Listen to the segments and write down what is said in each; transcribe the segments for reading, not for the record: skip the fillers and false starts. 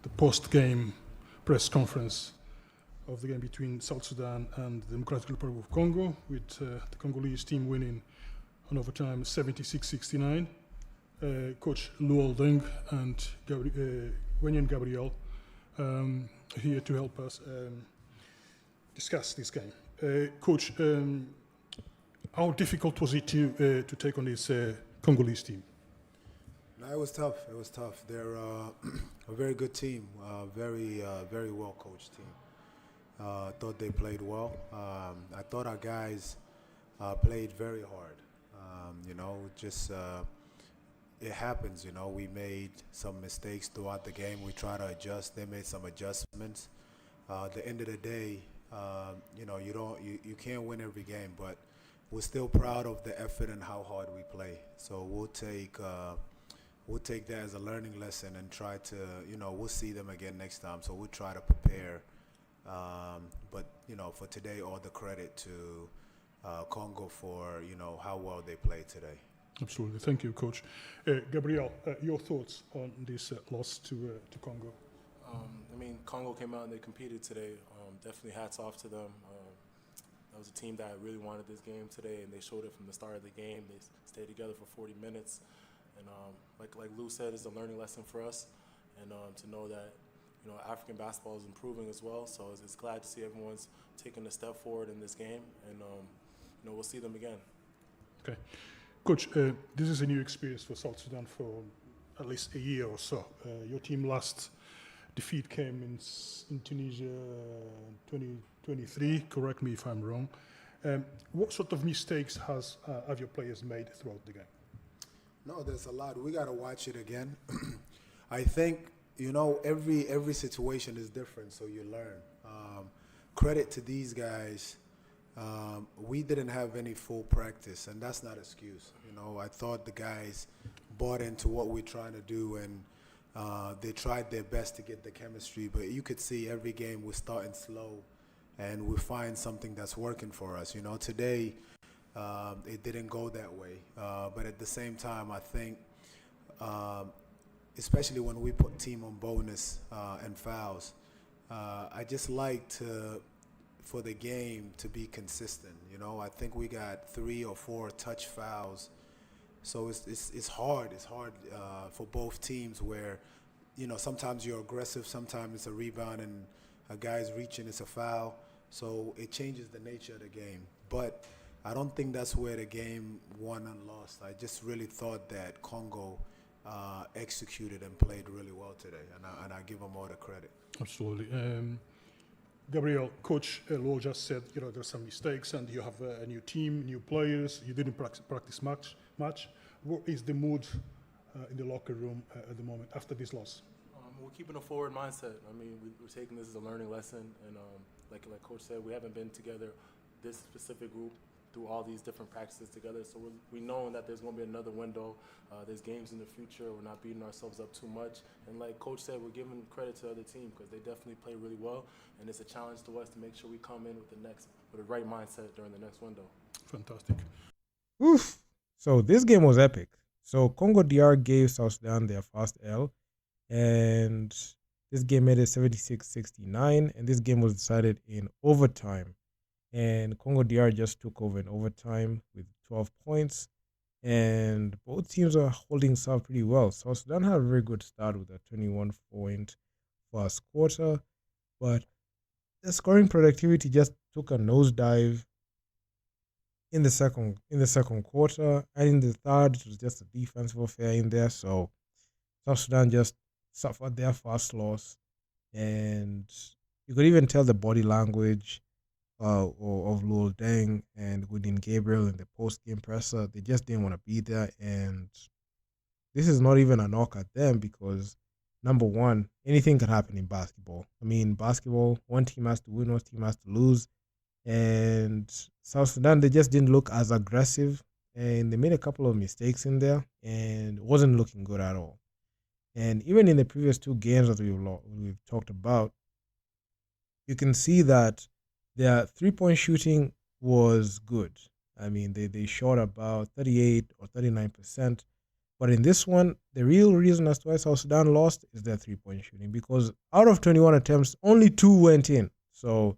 the post-game press conference of the game between South Sudan and the Democratic Republic of Congo, with the Congolese team winning on overtime 76-69. Coach Luol Deng and Wenyan Gabriel here to help us discuss this game. Coach, how difficult was it to take on this Congolese team? No, it was tough. It was tough. They're a very good team, very well coached team. I thought they played well. I thought our guys played very hard. It happens. We made some mistakes throughout the game. We tried to adjust. They made some adjustments. At the end of the day, you can't win every game, but we're still proud of the effort and how hard we play. So we'll take that as a learning lesson and try to, we'll see them again next time. So we'll try to prepare. But for today, all the credit to Congo for, how well they played today. Absolutely. Thank you, Coach. Gabriel, your thoughts on this loss to Congo? Congo came out and they competed today. Definitely hats off to them. That was a team that really wanted this game today, and they showed it from the start of the game. They stayed together for 40 minutes. And like Lou said, it's a learning lesson for us. And to know that, African basketball is improving as well. So it's glad to see everyone's taking a step forward in this game. And, we'll see them again. Okay. Coach, this is a new experience for South Sudan for at least a year or so. Your team last defeat came in Tunisia 2023. Correct me if I'm wrong. What sort of mistakes have your players made throughout the game? No, there's a lot. We got to watch it again. I think, every situation is different, so you learn. Credit to these guys. We didn't have any full practice, and that's not an excuse. I thought the guys bought into what we're trying to do, and they tried their best to get the chemistry. But you could see every game we're starting slow, and we find something that's working for us. Today it didn't go that way. But at the same time, I think, especially when we put team on bonus and fouls, I just like for the game to be consistent. I think we got 3 or 4 touch fouls. So it's hard. It's hard for both teams where, sometimes you're aggressive, sometimes it's a rebound and a guy's reaching, it's a foul. So it changes the nature of the game. But I don't think that's where the game won and lost. I just really thought that Congo executed and played really well today, and I give them all the credit. Absolutely. Gabriel, Coach Luol just said, there's some mistakes and you have a new team, new players. You didn't practice much. What is the mood in the locker room at the moment after this loss? We're keeping a forward mindset. We're taking this as a learning lesson, and like Coach said, we haven't been together, this specific group, through all these different practices together. So we know that there's going to be another window. There's games in the future. We're not beating ourselves up too much. And like Coach said, we're giving credit to the other team because they definitely play really well. And it's a challenge to us to make sure we come in with the right mindset during the next window. Fantastic. Oof. So this game was epic. So Congo DR gave South Sudan their first L. And this game made it 76-69. And this game was decided in overtime. And Congo DR just took over in overtime with 12 points. And both teams are holding serve pretty well. South Sudan had a very good start with a 21-point first quarter. But the scoring productivity just took a nosedive in the second quarter. And in the third, it was just a defensive affair in there. So South Sudan just suffered their first loss. And you could even tell the body language of Luol Deng and Wenyan Gabriel in the post-game presser. They just didn't want to be there. And this is not even a knock at them because, number one, anything can happen in basketball. Basketball, one team has to win, one team has to lose. And South Sudan, they just didn't look as aggressive. And they made a couple of mistakes in there. And it wasn't looking good at all. And even in the previous 2 games that we've talked about, you can see that their 3-point shooting was good. They shot about 38 or 39%. But in this one, the real reason as to why South Sudan lost is their 3-point shooting, because out of 21 attempts, only 2 went in. So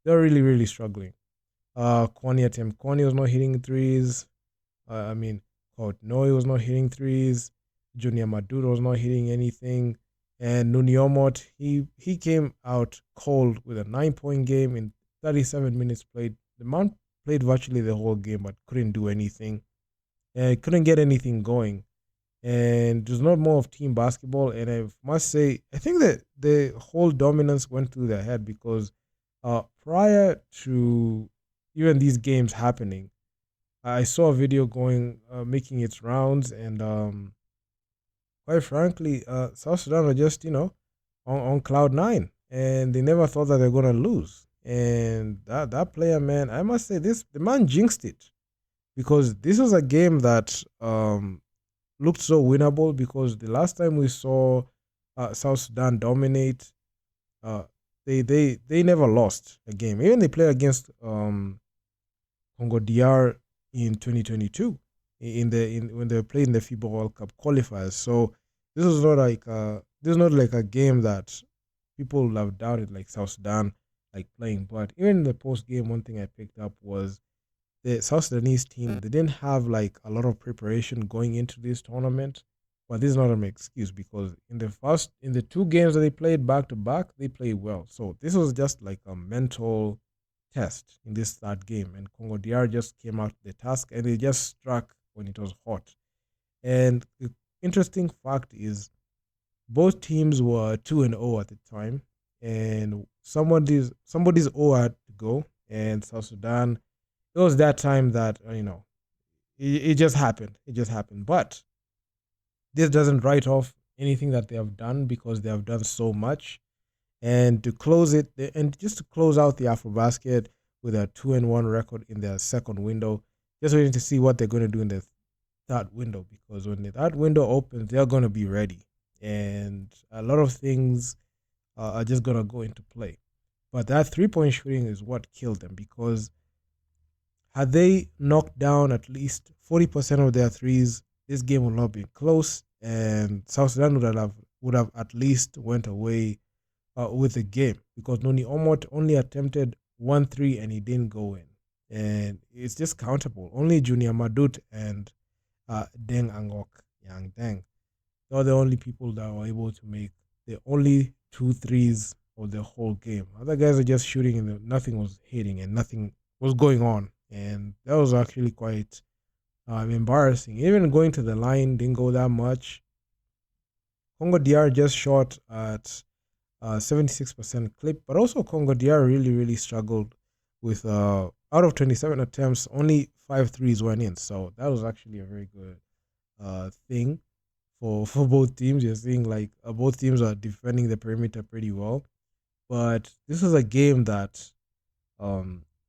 they're really, really struggling. Kwani was not hitting threes. I mean, Noi was not hitting threes. Junior Maduro was not hitting anything. And Nuniomot, he came out cold with a 9-point game in 37 minutes played. The man played virtually the whole game, but couldn't do anything. And couldn't get anything going. And it was not more of team basketball. And I must say, I think that the whole dominance went through their head, because prior to even these games happening, I saw a video making its rounds, and quite frankly, South Sudan were just, on cloud nine, and they never thought that they were gonna lose. And that player, man, I must say, the man jinxed it, because this was a game that looked so winnable, because the last time we saw South Sudan dominate, they never lost a game. Even they played against Congo DR in 2022 when they played in the FIBA World Cup qualifiers. So this is not like a game that people would have doubted, like South Sudan like playing. But even in the post game, one thing I picked up was the South Sudanese team. They didn't have like a lot of preparation going into this tournament. But this is not an excuse, because in the 2 games that they played back to back, they played well. So this was just like a mental test in this third game, and Congo DR just came out to the task, and they just struck when it was hot. And the interesting fact is, both teams were 2-0 at the time, and somebody's 0 had to go, and South Sudan. It was that time that it just happened. It just happened, but this doesn't write off anything that they have done, because they have done so much. And to close it, and just to close out the AFROBASKET with a 2-1 record in their second window, just waiting to see what they're going to do in the third window, because when that window opens, they're going to be ready, and a lot of things are just going to go into play. But that 3-point shooting is what killed them, because had they knocked down at least 40% of their threes, this game would not have been close, and South Sudan would have at least went away with the game, because Noni Omot only attempted 1 3 and he didn't go in, and it's just countable. Only Junior Madut and Deng Angok Yang Deng, they're the only people that were able to make the only 2 threes of the whole game. Other guys are just shooting, and nothing was hitting, and nothing was going on, and that was actually quite embarrassing. Even going to the line didn't go that much. Congo DR just shot at 76% clip, but also Congo DR really, really struggled with out of 27 attempts, only 5 threes went in. So that was actually a very good thing for both teams. You're seeing like both teams are defending the perimeter pretty well, but this is a game that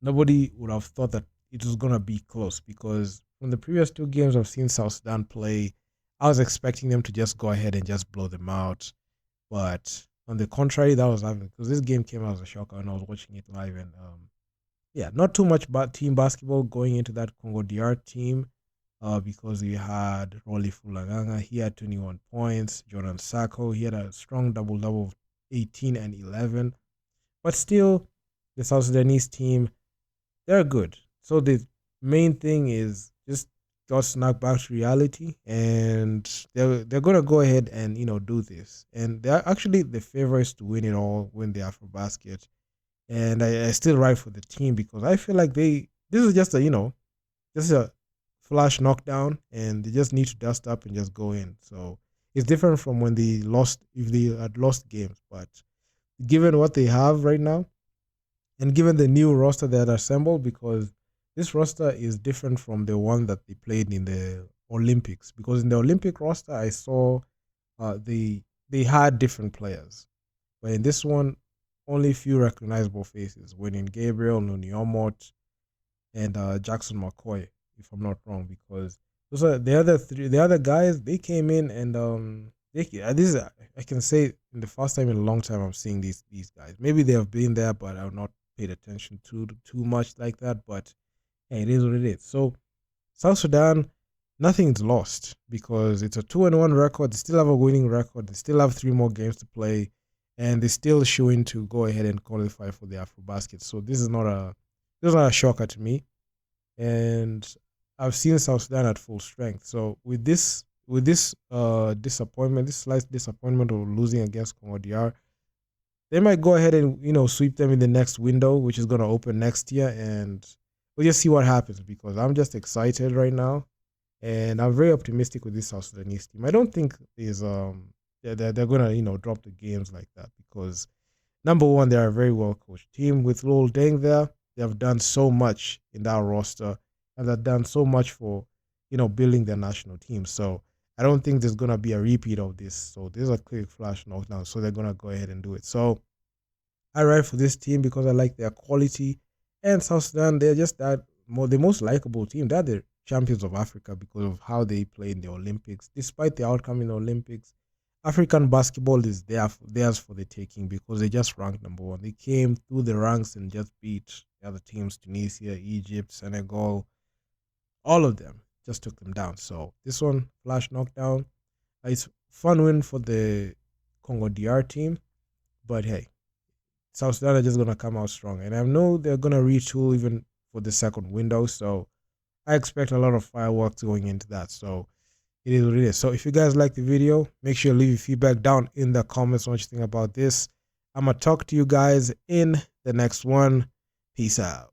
nobody would have thought that it was gonna be close, because from the previous 2 games I've seen South Sudan play, I was expecting them to just go ahead and just blow them out. But on the contrary, that was happening, because this game came out as a shocker when I was watching it live. And not too much team basketball going into that Congo DR team, because we had Rolly Fulaganga. He had 21 points. Jordan Sacco, he had a strong double-double of 18 and 11. But still, the South Sudanese team, they're good. So the main thing is just got snapped back to reality, and they're gonna go ahead and do this, and they're actually the favorites to win it all, win the AFROBASKET. And I still ride for the team, because I feel like this is just a flash knockdown, and they just need to dust up and just go in. So it's different from when they lost, if they had lost games. But given what they have right now, and given the new roster that assembled, because this roster is different from the one that they played in the Olympics, because in the Olympic roster I saw they had different players, but in this one only a few recognizable faces: Winning Gabriel, Nuni Omot, and Jackson McCoy, if I'm not wrong. Because those are the other guys. They came in, and I can say in the first time in a long time I'm seeing these guys. Maybe they have been there, but I've not paid attention to too much like that. But it is what it is. So South Sudan, nothing's lost because it's a 2-1 record. They still have a winning record. They still have 3 more games to play, and they're still showing to go ahead and qualify for the AFROBASKET. So this is not a shocker to me. And I've seen South Sudan at full strength. So with this disappointment, this slight disappointment of losing against Congo DR, they might go ahead and sweep them in the next window, which is going to open next year, and we'll just see what happens because I'm just excited right now. And I'm very optimistic with this South Sudanese team. I don't think they're gonna drop the games like that because number one, they're a very well coached team with Lol Deng there. They have done so much in that roster, and they've done so much for building their national team. So I don't think there's gonna be a repeat of this. So there's a quick flash knockdown. So they're gonna go ahead and do it. So I ride for this team because I like their quality, and South Sudan, they're just the most likable team. They're the champions of Africa because of how they play in the Olympics. Despite the outcome in the Olympics, African basketball is theirs for the taking because they just ranked number 1. They came through the ranks and just beat the other teams, Tunisia, Egypt, Senegal, all of them. Just took them down. So this one, flash knockdown. It's fun win for the Congo DR team. But hey, South Sudan are just going to come out strong. And I know they're going to retool even for the second window. So I expect a lot of fireworks going into that. So it is what it is. So if you guys like the video, make sure you leave your feedback down in the comments on what you think about this. I'm going to talk to you guys in the next one. Peace out.